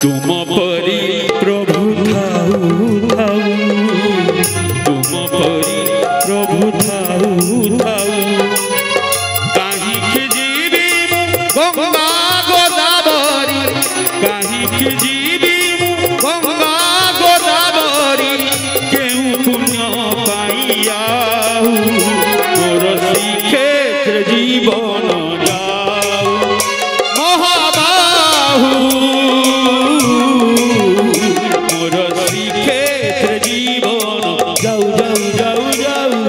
तुम परी प्रभु थाऊ थाऊ तुम परी प्रभु थाऊ थाऊ कहीं जीवी गंगा गोदावरी कहीं जीवी गंगा गोदावरी केहू पुण्य पाइया मोर श्रीक्षेत्र जीवन जाऊ महाबाहू मोर श्रीक्षेत्र जीवन जाऊ जाऊ जाऊ जाऊ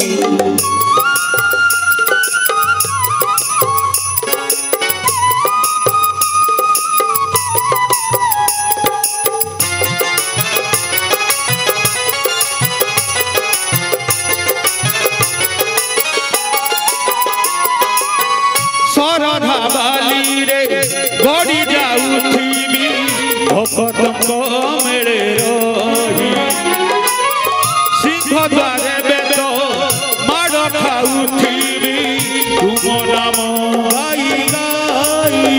सरधा बाली रे गड़ी जाऊथी भगत मेले रही सिंह द्वारे बेद माड़ खाऊथी तुम नाम गाई गाई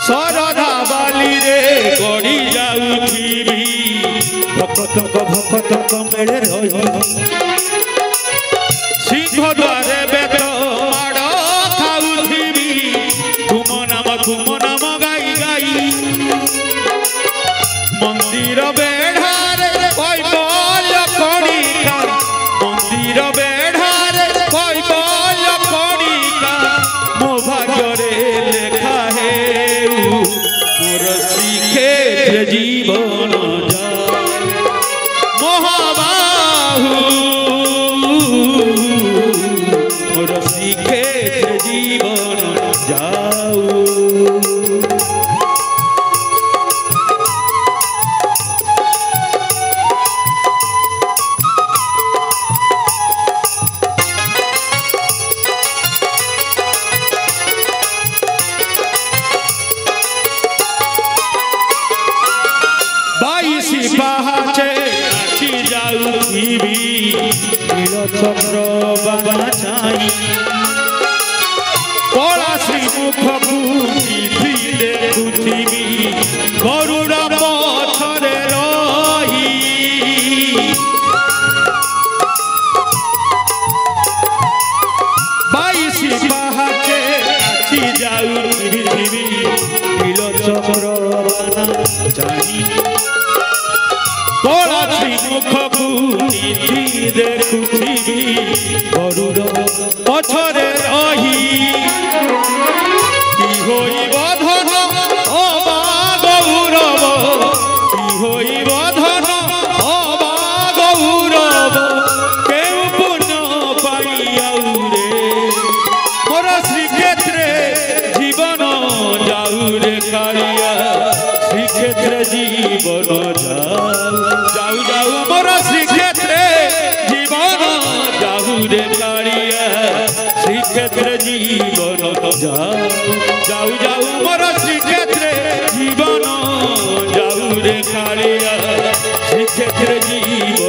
सरधा बाली रे गड़ी जाऊथी भगत मेले रही सिंह द्वारे बेद माड़ खाऊथी तुम नाम गाई गाई मंदिर बेढ़ारे कैबल कणिका मंदिर बेढ़ारे कैबल कणिका मो भाग्य लेखा है मोर श्रीक्षेत्र जीवन जा महाबाहू मोर श्रीक्षेत्र जीवन जाऊ पहाचे नाची जाऊथी नीलचक्र बाबा चाई कला श्रीमुख को देखुथी गरुड़ पछरे रही बाईसी पहाचे नाची जाऊथी नीलचक्र बाबा चाई कला श्रीमुख को देखुथी गरुड़ पछरे रही कि होइब धन अबा गौरव कि होइब धन अबा गौरव केउ पुण्य पाइयाऊ रे मोर श्रीक्षेत्र जीवन जाऊ रे कालिया श्रीक्षेत्र जीवन जाऊ जाऊ मोर श्रीक्षेत्र जीवन जाऊ रे कालिया श्रीक्षेत्र जीवन जाऊ जाऊ जाऊ मोर श्रीक्षेत्र जीवन जाऊ रे कालिया श्रीक्षेत्र जीवन